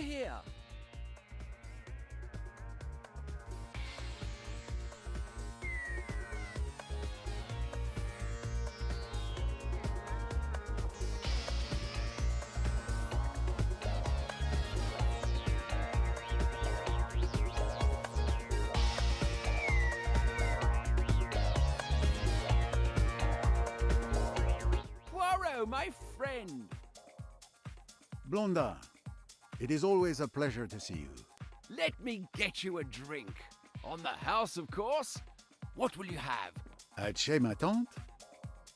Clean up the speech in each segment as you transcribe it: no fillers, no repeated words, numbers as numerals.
over here. Poirot, my friend. Blonda, it is always a pleasure to see you. Let me get you a drink. On the house, of course. What will you have? At Chez Ma Tante,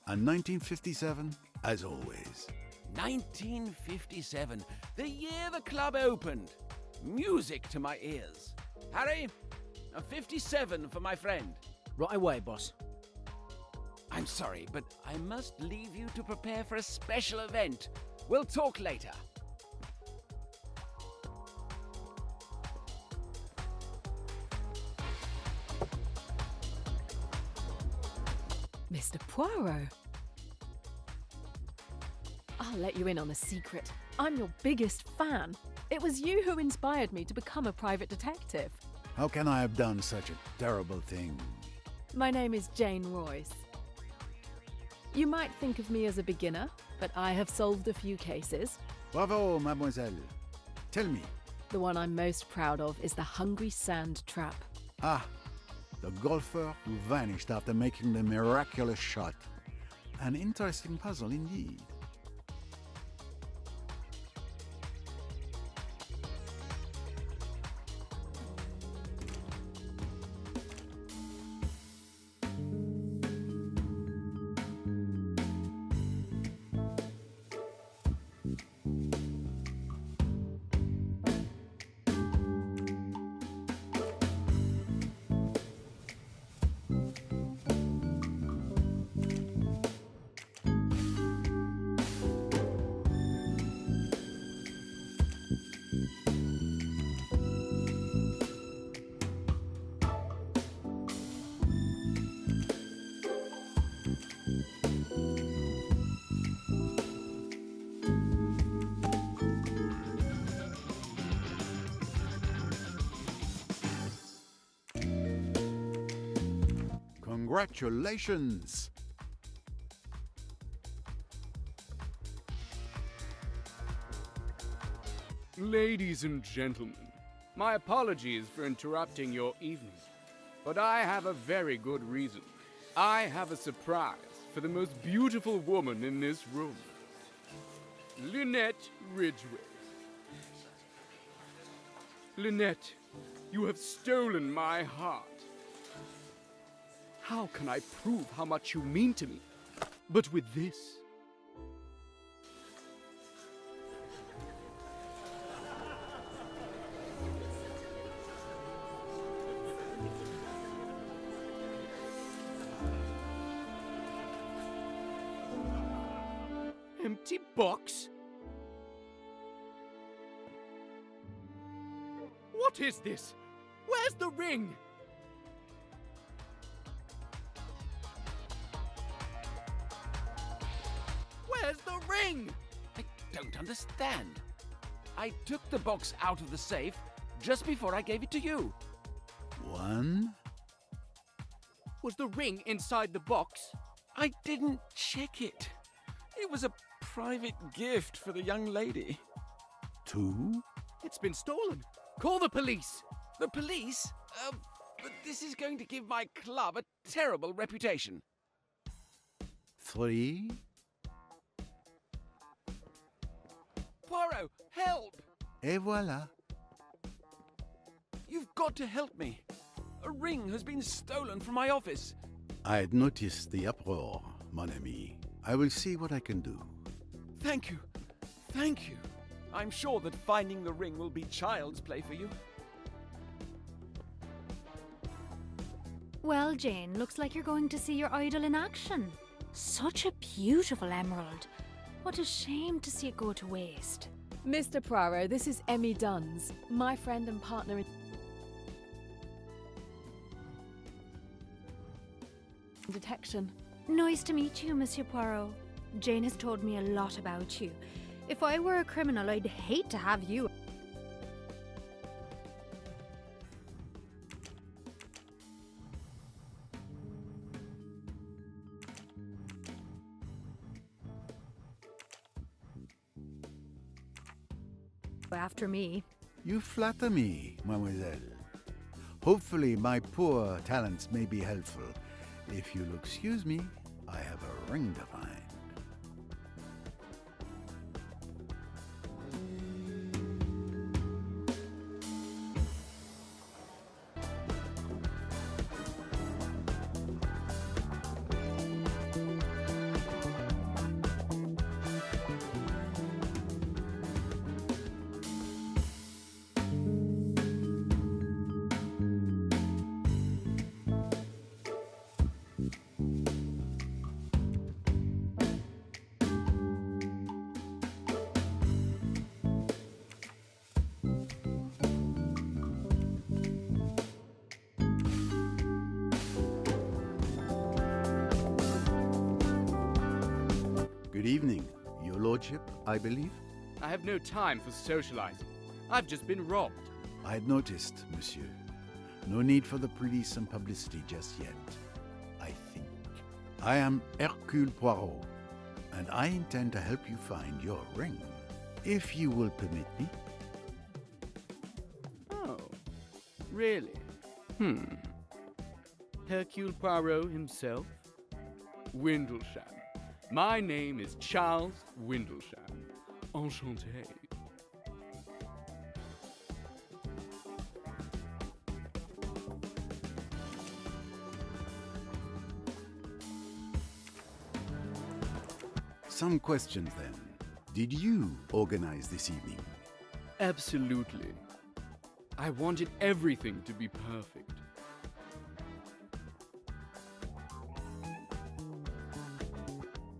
and 1957, as always. 1957, the year the club opened. Music to my ears. Harry, a 57 for my friend. Right away, boss. I'm sorry, but I must leave you to prepare for a special event. We'll talk later. Mr. Poirot. I'll let you in on a secret. I'm your biggest fan. It was you who inspired me to become a private detective. How can I have done such a terrible thing? My name is Jane Royce. You might think of me as a beginner, but I have solved a few cases. Bravo, mademoiselle. Tell me. The one I'm most proud of is the Hungry Sand Trap. Ah, the golfer who vanished after making the miraculous shot. An interesting puzzle indeed. Congratulations! Ladies and gentlemen, my apologies for interrupting your evening, but I have a very good reason. I have a surprise for the most beautiful woman in this room, Lynette Ridgway. Lynette, you have stolen my heart. How can I prove how much you mean to me? But with this. Empty box? What is this? Where's the ring? Where's the ring? I don't understand. I took the box out of the safe just before I gave it to you. One, Was the ring inside the box? I didn't check it. It was a private gift for the young lady. two, It's been stolen. Call the police. The police? But this is going to give my club a terrible reputation. three, Poirot, help! et voilà. You've got to help me. A ring has been stolen from my office. I had noticed the uproar, mon ami. I will see what I can do. Thank you. Thank you. I'm sure that finding the ring will be child's play for you. Well, Jane, looks like you're going to see your idol in action. Such a beautiful emerald. What a shame to see it go to waste. Mr. Poirot, this is Emmy Duns, my friend and partner in detection. Nice to meet you, Monsieur Poirot. Jane has told me a lot about you. If I were a criminal, I'd hate to have you. after me. You flatter me, mademoiselle. Hopefully my poor talents may be helpful. If you'll excuse me, I have a ring to find. Good evening, your lordship, I believe. I have no time for socializing. I've just been robbed. I had noticed, monsieur. No need for the police and publicity just yet, I think. I am Hercule Poirot, and I intend to help you find your ring, if you will permit me. Oh, really? Hercule Poirot himself? Windlesham. My name is Charles Windlesham. Enchanté. Some questions then. Did you organize this evening? Absolutely. I wanted everything to be perfect.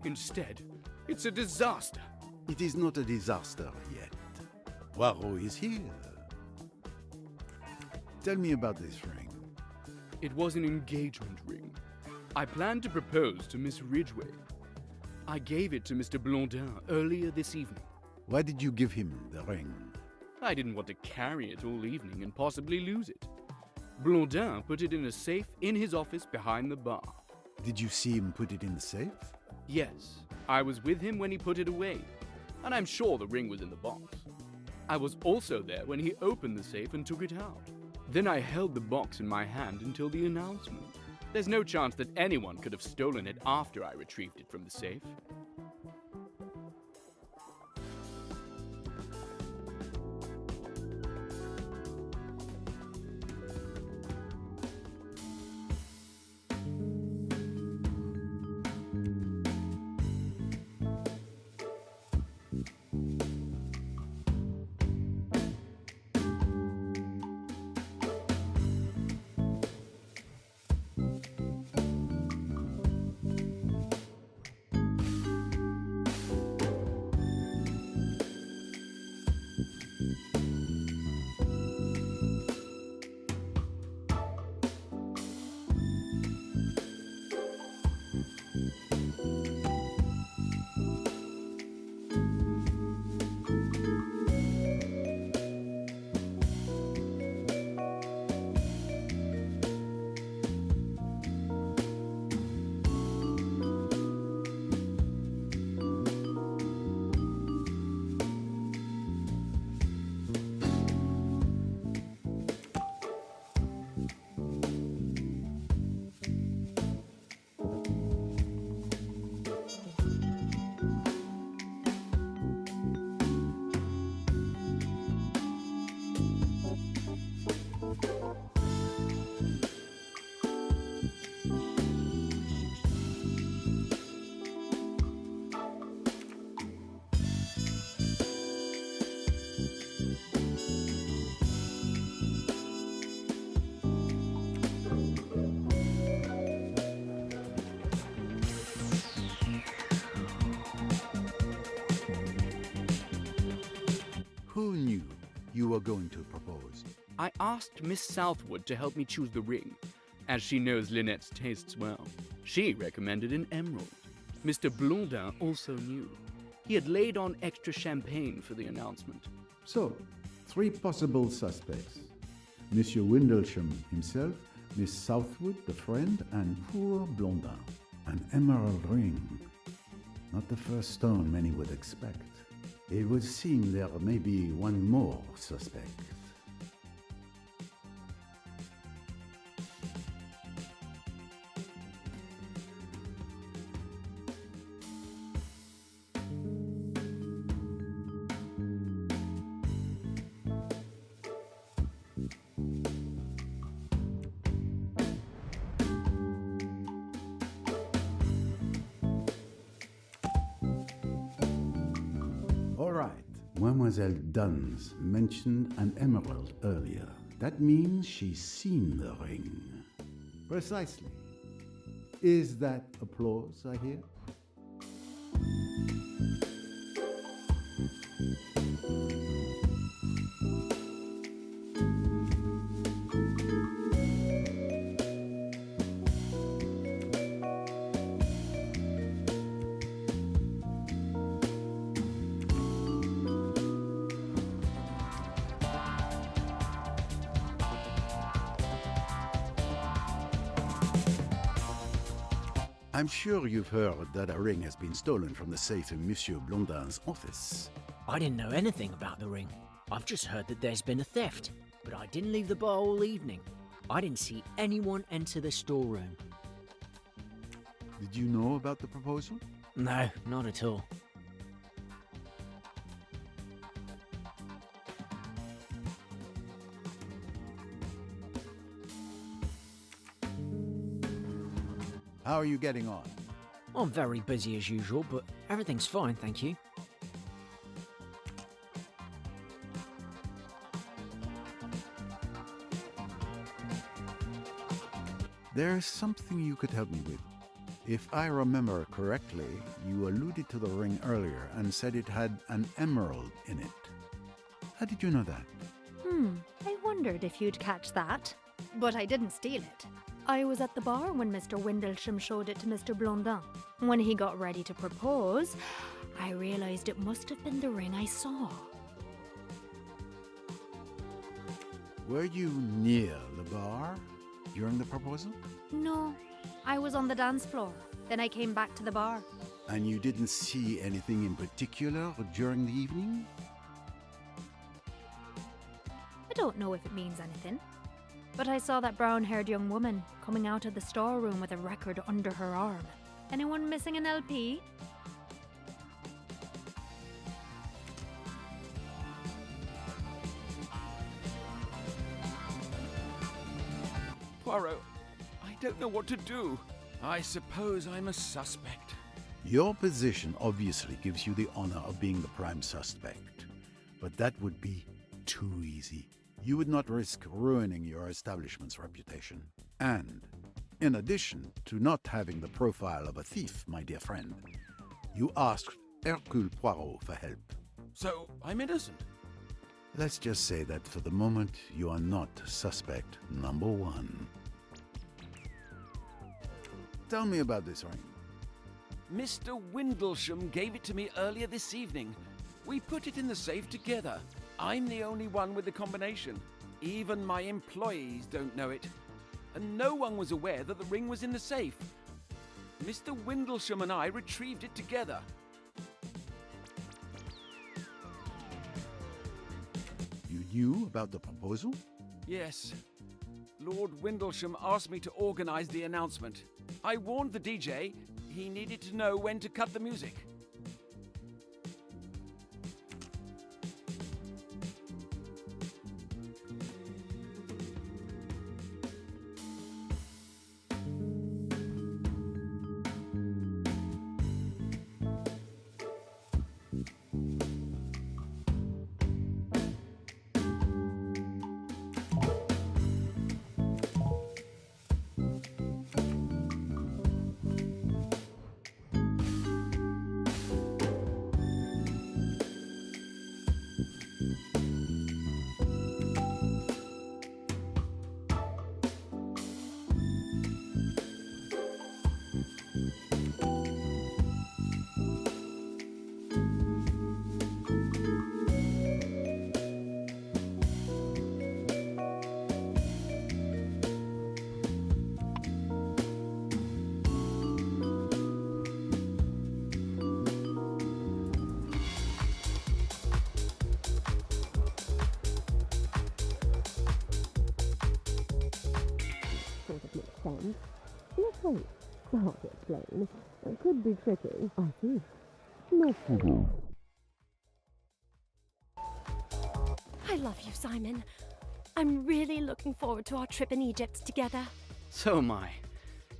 Instead, it's a disaster. It is not a disaster yet. Poirot is here. Tell me about this ring. It was an engagement ring. I planned to propose to Miss Ridgway. I gave it to Mr. Blondin earlier this evening. Why did you give him the ring? I didn't want to carry it all evening and possibly lose it. Blondin put it in a safe in his office behind the bar. Did you see him put it in the safe? Yes, I was with him when he put it away, and I'm sure the ring was in the box. I was also there when he opened the safe and took it out. Then I held the box in my hand until the announcement. There's no chance that anyone could have stolen it after I retrieved it from the safe. Who knew you were going to propose? I asked Miss Southwood to help me choose the ring, as she knows Lynette's tastes well. She recommended an emerald. Mr. Blondin also knew. He had laid on extra champagne for the announcement. So, 3 possible suspects. Monsieur Windlesham himself, Miss Southwood, the friend, and poor Blondin. An emerald ring. Not the first stone many would expect. It would seem there may be one more suspect. All right, Mademoiselle Duns mentioned an emerald earlier. That means she's seen the ring. Precisely. Is that applause I hear? I'm sure you've heard that a ring has been stolen from the safe in Monsieur Blondin's office. I didn't know anything about the ring. I've just heard that there's been a theft, but I didn't leave the bar all evening. I didn't see anyone enter the storeroom. Did you know about the proposal? No, not at all. How are you getting on? I'm very busy as usual, but everything's fine, thank you. There's something you could help me with. If I remember correctly, you alluded to the ring earlier and said it had an emerald in it. How did you know that? I wondered if you'd catch that. But I didn't steal it. I was at the bar when Mr. Windlesham showed it to Mr. Blondin. When he got ready to propose, I realised it must have been the ring I saw. Were you near the bar during the proposal? No, I was on the dance floor. Then I came back to the bar. And you didn't see anything in particular during the evening? I don't know if it means anything. But I saw that brown-haired young woman coming out of the storeroom with a record under her arm. Anyone missing an LP? Poirot, I don't know what to do. I suppose I'm a suspect. Your position obviously gives you the honor of being the prime suspect. But that would be too easy. You would not risk ruining your establishment's reputation. And, in addition to not having the profile of a thief, my dear friend, you asked Hercule Poirot for help. So, I'm innocent. Let's just say that for the moment, you are not suspect number one. Tell me about this ring. Mr. Windlesham gave it to me earlier this evening. We put it in the safe together. I'm the only one with the combination. Even my employees don't know it. And no one was aware that the ring was in the safe. Mr. Windlesham and I retrieved it together. You knew about the proposal? Yes. Lord Windlesham asked me to organize the announcement. I warned the DJ he needed to know when to cut the music. sense. Let's wait. Hard to explain. It could be tricky. I see. Let's go. I love you, Simon. I'm really looking forward to our trip in Egypt together. So am I.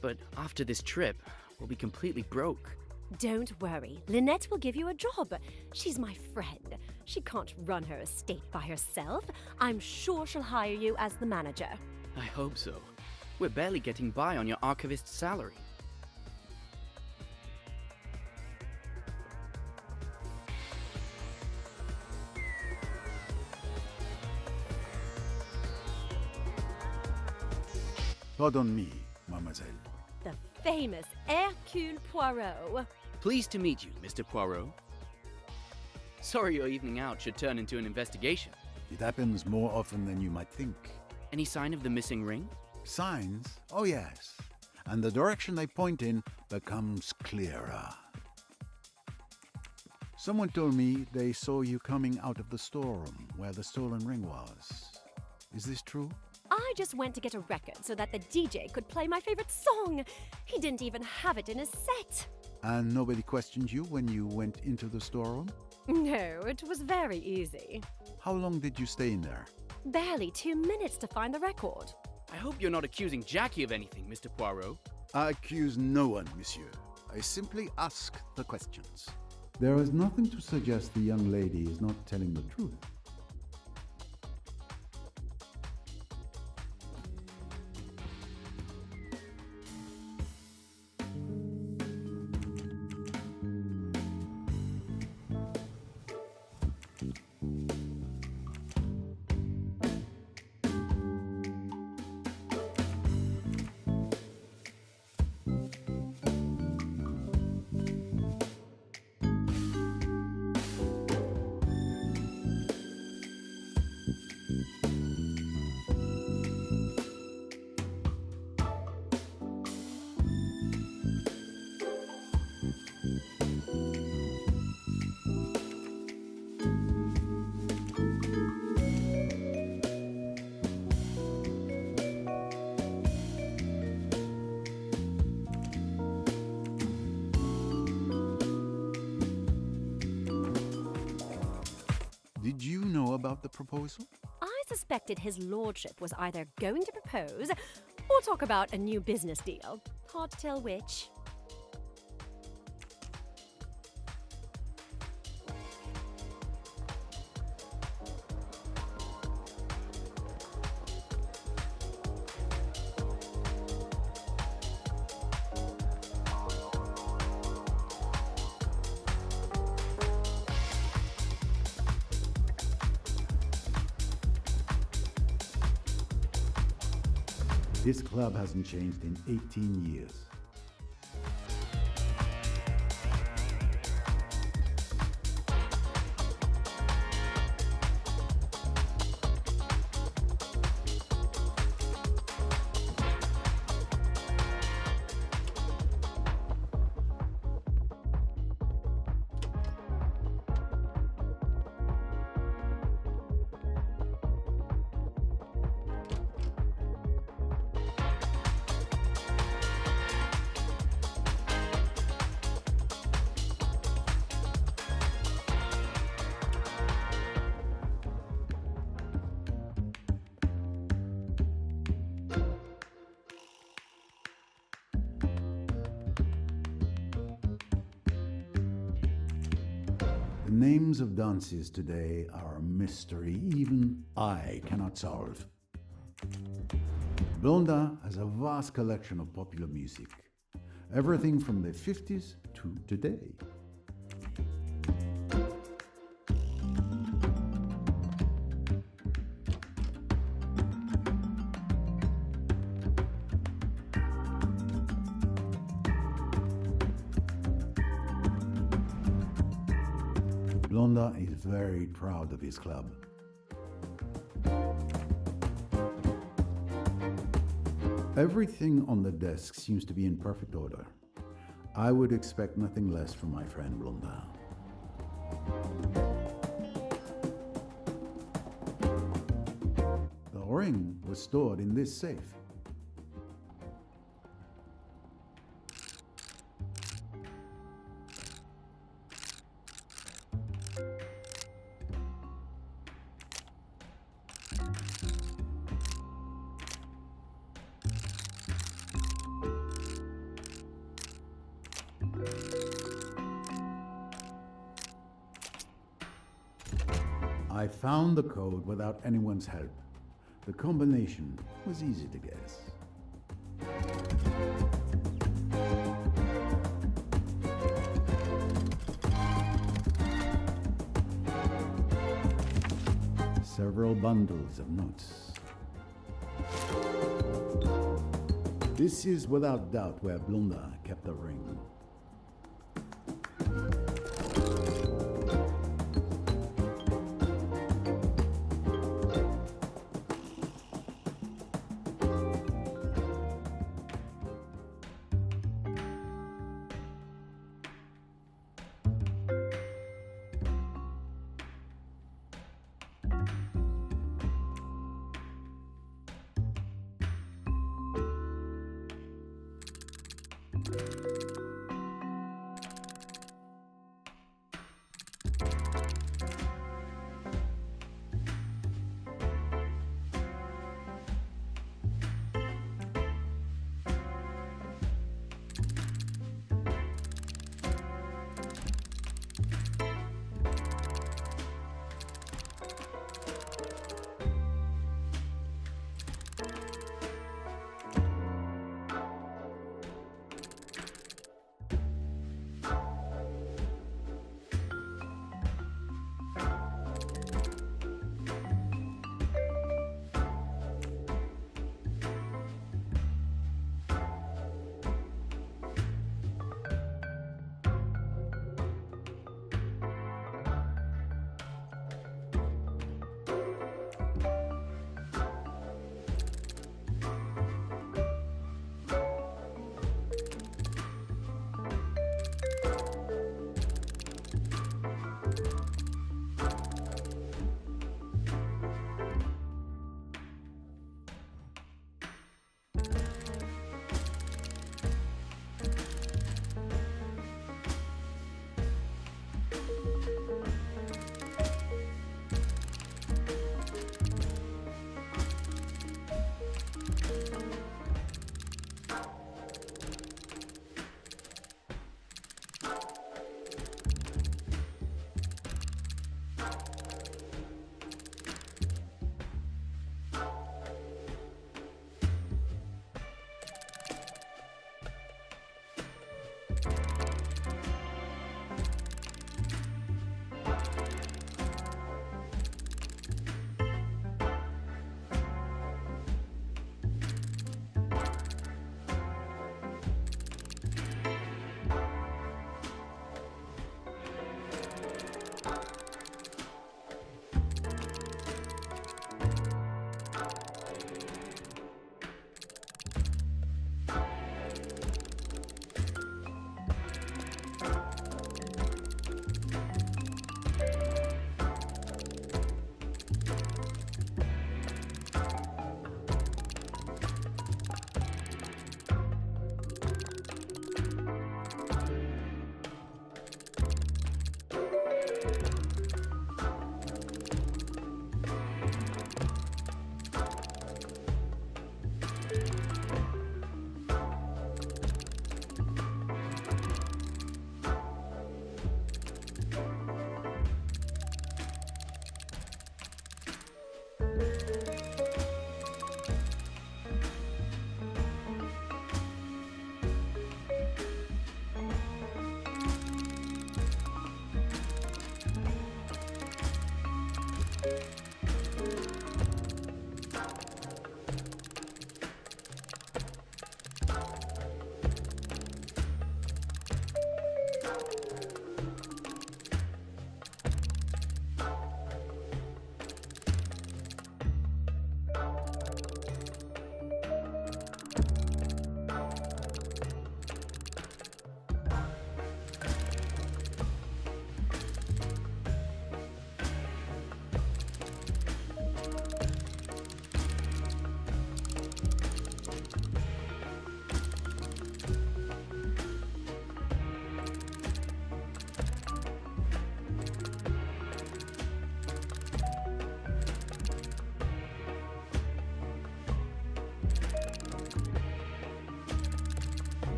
But after this trip, we'll be completely broke. Don't worry, Lynette will give you a job. She's my friend. She can't run her estate by herself. I'm sure she'll hire you as the manager. I hope so. We're barely getting by on your archivist's salary. Pardon me, mademoiselle. The famous Hercule Poirot. Pleased to meet you, Mr. Poirot. Sorry your evening out should turn into an investigation. It happens more often than you might think. Any sign of the missing ring? Signs? Oh yes. And the direction they point in becomes clearer. Someone told me they saw you coming out of the storeroom where the stolen ring was. Is this true? I just went to get a record so that the DJ could play my favorite song. He didn't even have it in his set. And nobody questioned you when you went into the storeroom? No, it was very easy. How long did you stay in there? Barely 2 minutes to find the record. I hope you're not accusing Jackie of anything, Mr. Poirot. I accuse no one, monsieur. I simply ask the questions. There is nothing to suggest the young lady is not telling the truth. Did you know about the proposal? I suspected his lordship was either going to propose or talk about a new business deal. Hard to tell which. This club hasn't changed in 18 years. The names of dances today are a mystery even I cannot solve. Blondin has a vast collection of popular music, everything from the 50s to today. Blondin is very proud of his club. Everything on the desk seems to be in perfect order. I would expect nothing less from my friend Blondin. The ring was stored in this safe. I found the code without anyone's help. The combination was easy to guess. Several bundles of notes. This is without doubt where Blonda kept the ring.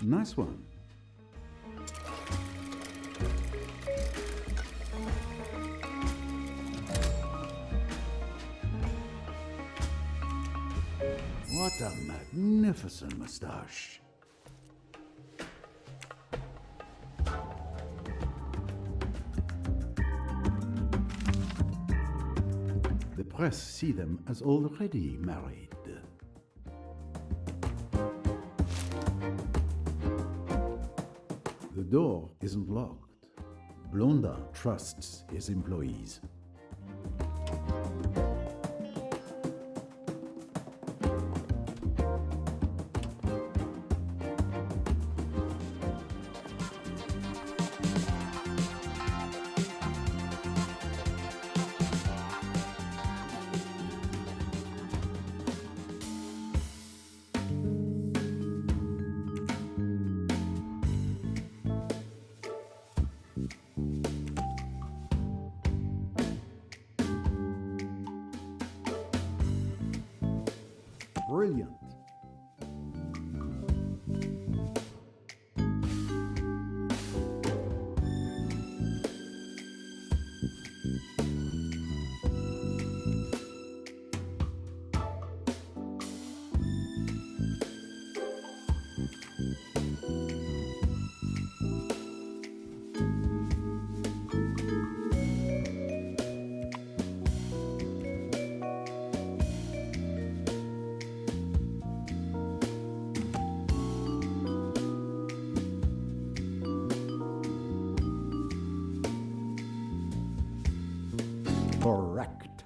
Nice one. What a magnificent moustache. The press see them as already married. The door isn't locked. Blondin trusts his employees. Brilliant. Correct.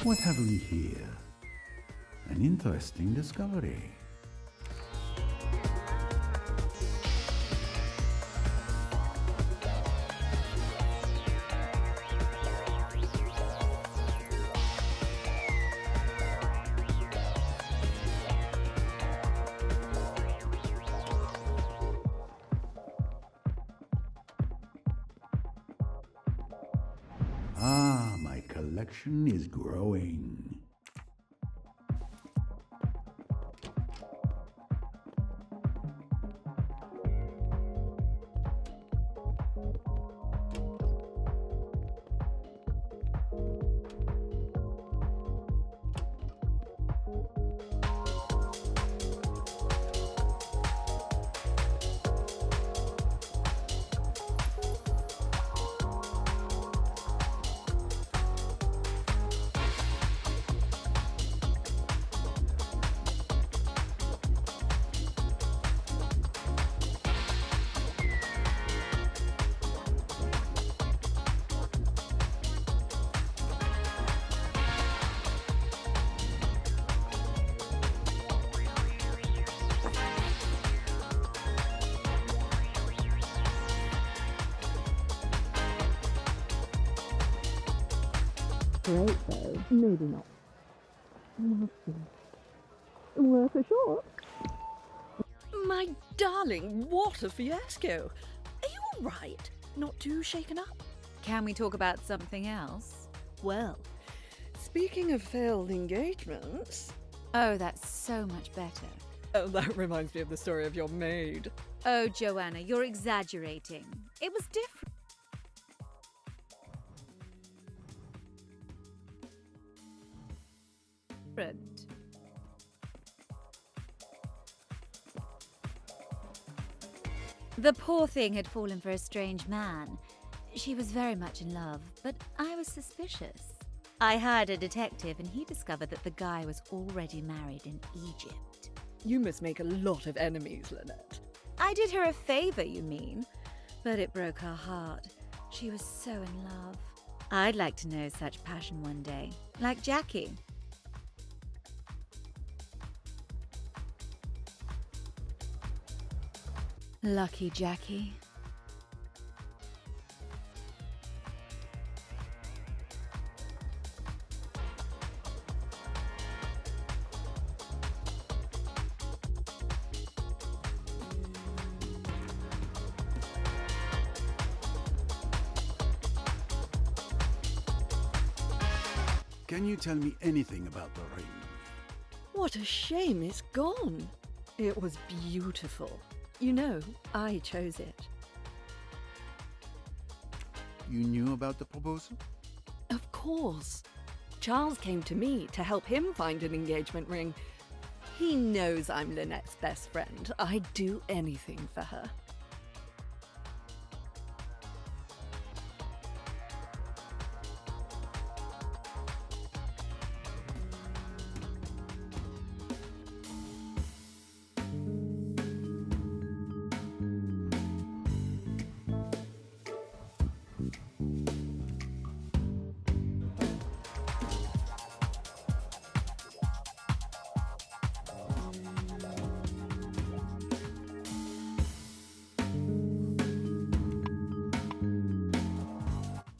What have we here? An interesting discovery. Ah, my collection is growing. Great though, maybe not. Worth a shot. My darling, what a fiasco! Are you all right? Not too shaken up? Can we talk about something else? Well, speaking of failed engagements... Oh, that's so much better. Oh, that reminds me of the story of your maid. Oh, Joanna, you're exaggerating. It was different. The poor thing had fallen for a strange man. She was very much in love, but I was suspicious. I hired a detective and he discovered that the guy was already married in Egypt. You must make a lot of enemies, Lynette. I did her a favor, you mean? But it broke her heart. She was so in love. I'd like to know such passion one day, like Jackie. Lucky Jackie. Can you tell me anything about the ring? What a shame it's gone. It was beautiful. You know, I chose it. You knew about the proposal? Of course. Charles came to me to help him find an engagement ring. He knows I'm Lynette's best friend. I'd do anything for her.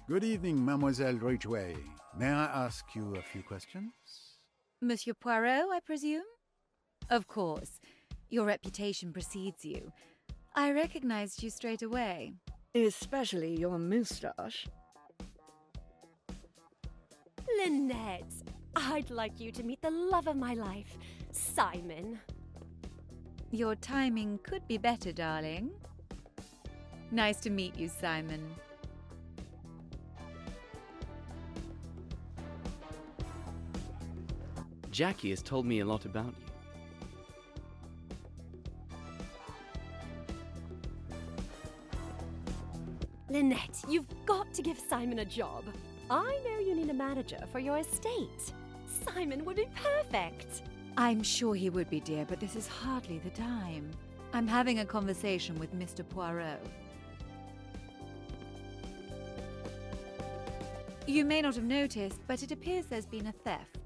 Good evening, Mademoiselle Ridgway. May I ask you a few questions? Monsieur Poirot, I presume? Of course. Your reputation precedes you. I recognized you straight away. Especially your moustache. Lynette, I'd like you to meet the love of my life, Simon. Your timing could be better, darling. Nice to meet you, Simon. Jackie has told me a lot about you. Lynette, you've got to give Simon a job. I know you need a manager for your estate. Simon would be perfect. I'm sure he would be, dear, but this is hardly the time. I'm having a conversation with Mr. Poirot. You may not have noticed, but it appears there's been a theft.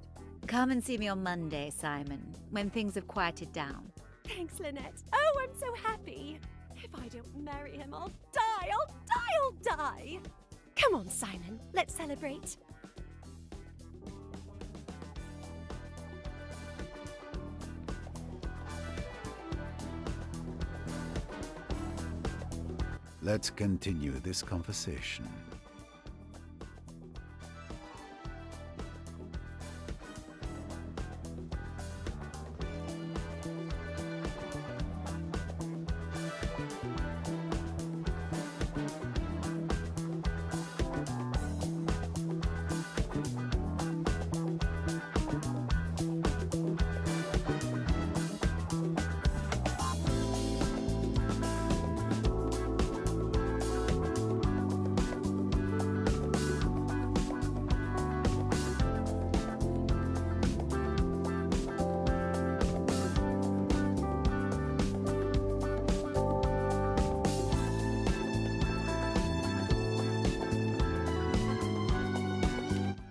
Come and see me on Monday, Simon, when things have quieted down. Thanks, Lynette. Oh, I'm so happy. If I don't marry him, I'll die. I'll die. I'll die. Come on, Simon. Let's celebrate. Let's continue this conversation.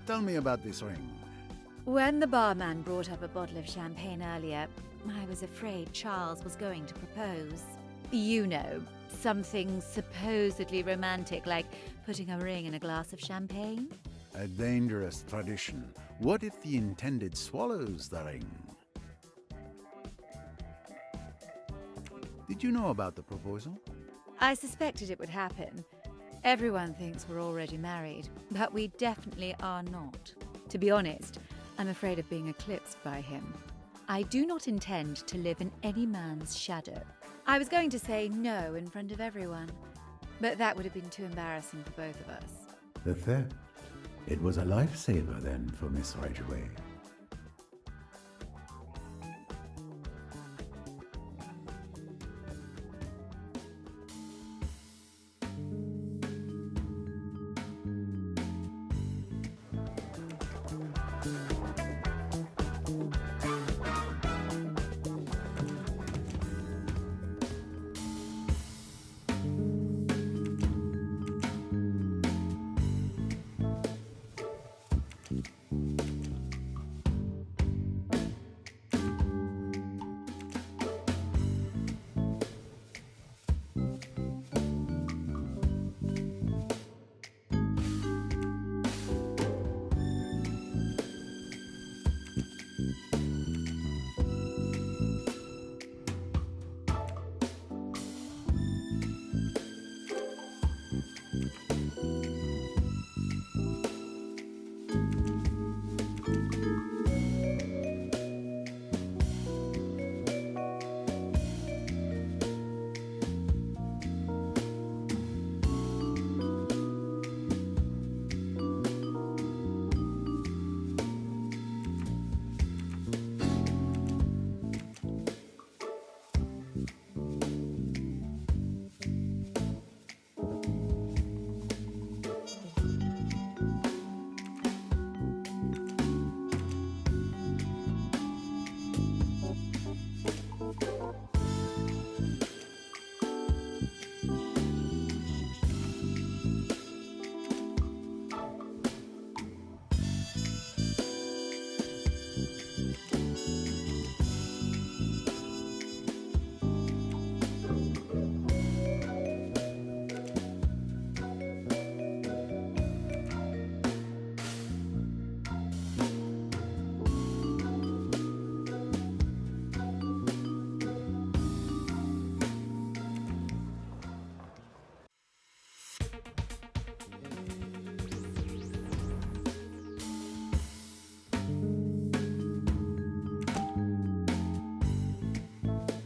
Tell me about this ring. When the barman brought up a bottle of champagne earlier, I was afraid Charles was going to propose. You know, something supposedly romantic like putting a ring in a glass of champagne. A dangerous tradition. What if the intended swallows the ring? Did you know about the proposal? I suspected it would happen. Everyone thinks we're already married, but we definitely are not. To be honest, I'm afraid of being eclipsed by him. I do not intend to live in any man's shadow. I was going to say no in front of everyone, but that would have been too embarrassing for both of us. The theft. It was a lifesaver then for Miss Ridgway.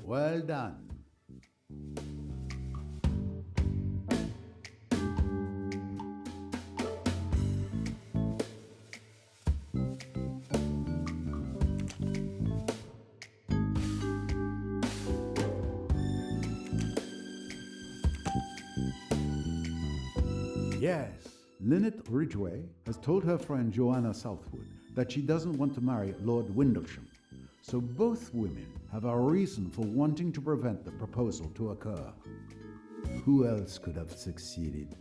Well done. Yes, Lynette Ridgway has told her friend Joanna Southwood that she doesn't want to marry Lord Windlesham. So both women have a reason for wanting to prevent the proposal to occur. Who else could have succeeded?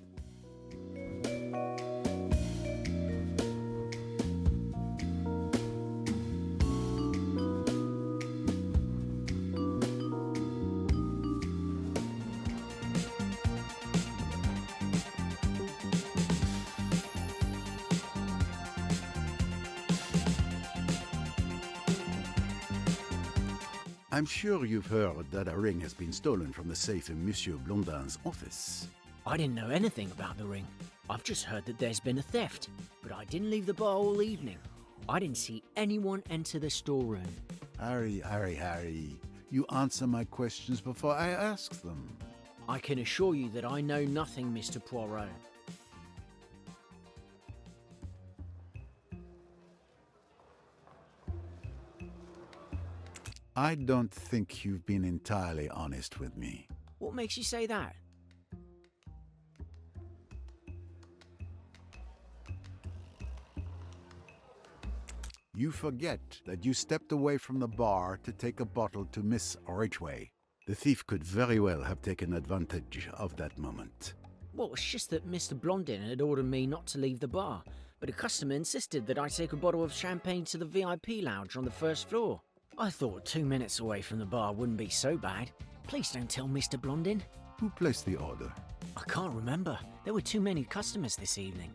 I'm sure you've heard that a ring has been stolen from the safe in Monsieur Blondin's office. I didn't know anything about the ring. I've just heard that there's been a theft, but I didn't leave the bar all evening. I didn't see anyone enter the storeroom. Harry. You answer my questions before I ask them. I can assure you that I know nothing, Mr. Poirot. I don't think you've been entirely honest with me. What makes you say that? You forget that you stepped away from the bar to take a bottle to Miss Ridgway. The thief could very well have taken advantage of that moment. Well, it's just that Mr. Blondin had ordered me not to leave the bar, but a customer insisted that I take a bottle of champagne to the VIP lounge on the first floor. I thought 2 minutes away from the bar wouldn't be so bad. Please don't tell Mr. Blondin. Who placed the order? I can't remember. There were too many customers this evening.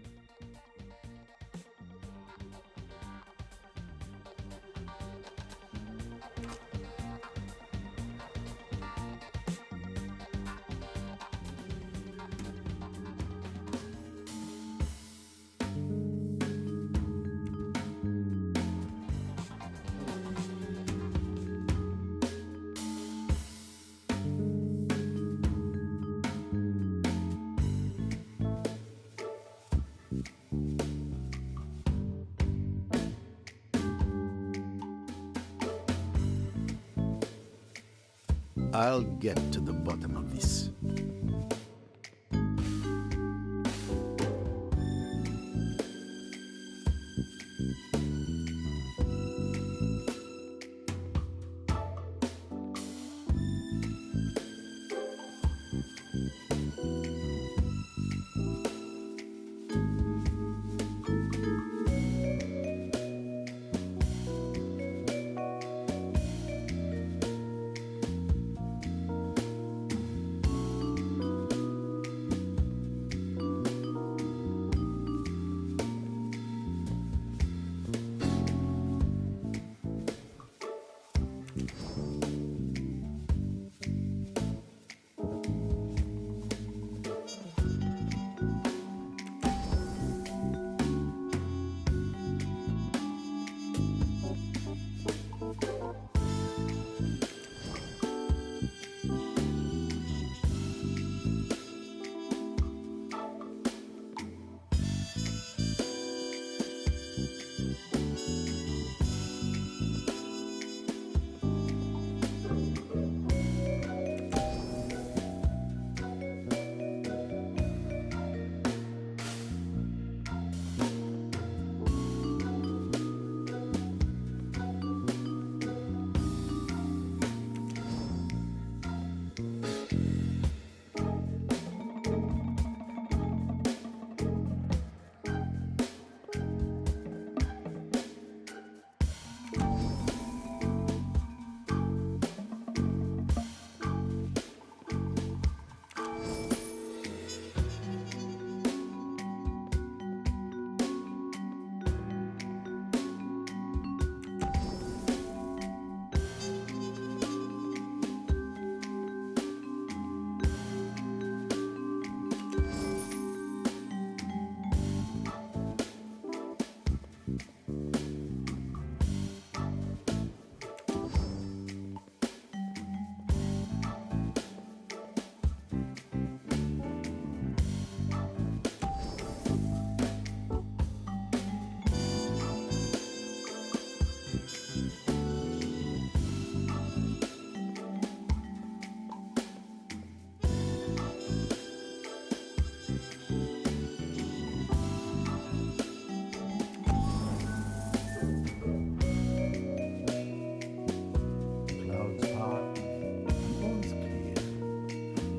I'll get to the bottom of this.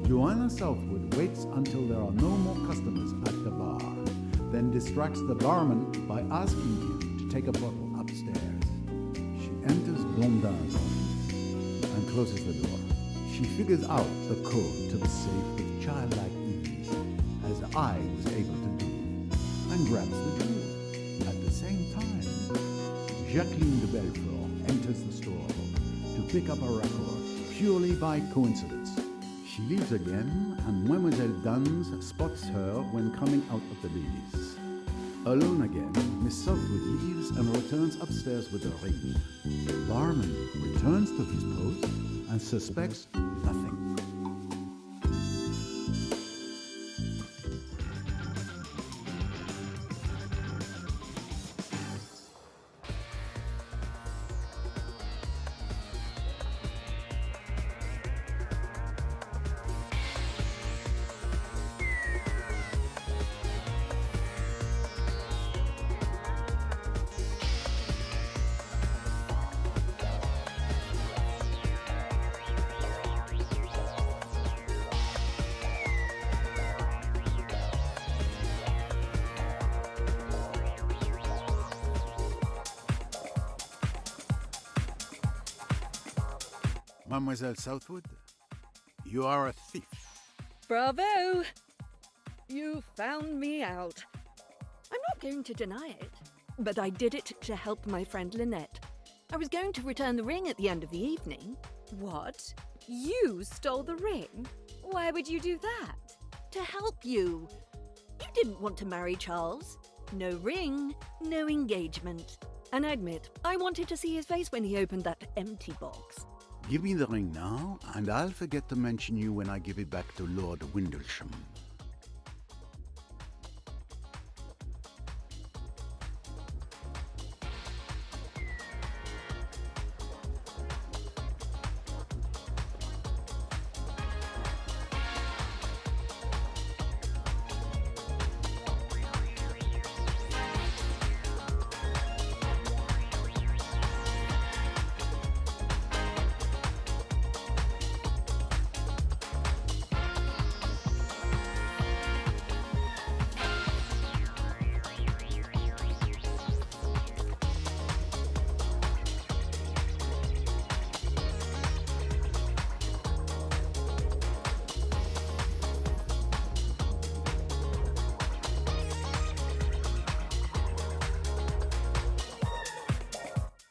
Joanna Southwood waits until there are no more customers at the bar, then distracts the barman by asking him to take a bottle upstairs. She enters Blondin's office and closes the door. She figures out the code to the safe with childlike ease, as I was able to do, and grabs the jewel. At the same time, Jacqueline de Belfort enters the store, to pick up a record, purely by coincidence. She leaves again, and Mademoiselle Duns spots her when coming out of the ladies. Alone again, Miss Southwood leaves and returns upstairs with the ring. Barman returns to his post and suspects nothing. Mademoiselle Southwood, you are a thief. Bravo! You found me out. I'm not going to deny it, but I did it to help my friend Lynette. I was going to return the ring at the end of the evening. What? You stole the ring? Why would you do that? To help you. You didn't want to marry Charles. No ring, no engagement. And I admit, I wanted to see his face when he opened that empty box. Give me the ring now, and I'll forget to mention you when I give it back to Lord Windlesham.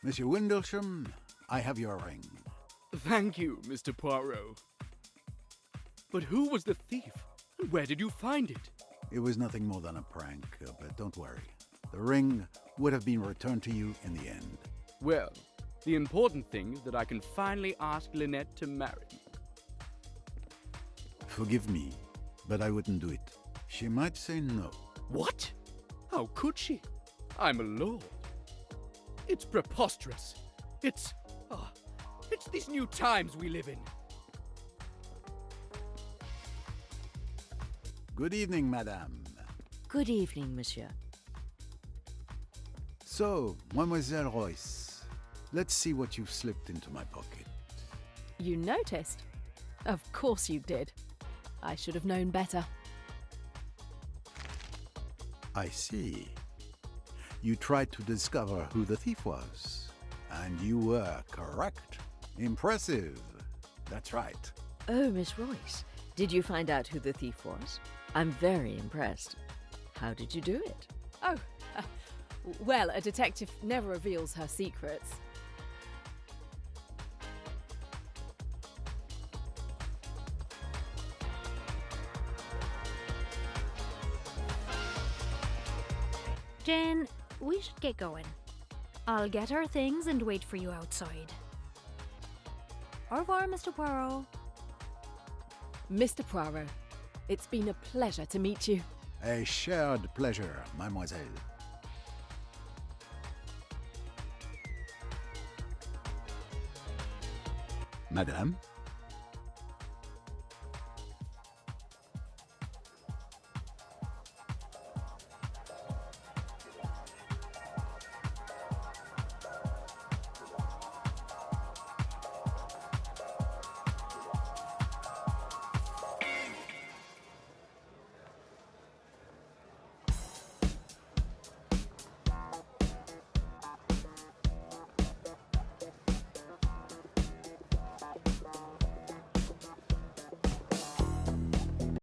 Monsieur Windlesham, I have your ring. Thank you, Mr. Poirot. But who was the thief? And where did you find it? It was nothing more than a prank, but don't worry. The ring would have been returned to you in the end. Well, the important thing is that I can finally ask Lynette to marry me. Forgive me, but I wouldn't do it. She might say no. What? How could she? I'm a lord. It's preposterous. It's these new times we live in. Good evening, madame. Good evening, monsieur. So, Mademoiselle Royce, let's see what you've slipped into my pocket. You noticed? Of course you did. I should have known better. I see. You tried to discover who the thief was, and you were correct. Impressive. That's right. Oh, Miss Royce, did you find out who the thief was? I'm very impressed. How did you do it? Oh, well, a detective never reveals her secrets. Jane, we should get going. I'll get our things and wait for you outside. Au revoir, Mr. Poirot. Mr. Poirot, it's been a pleasure to meet you. A shared pleasure, mademoiselle. Madame?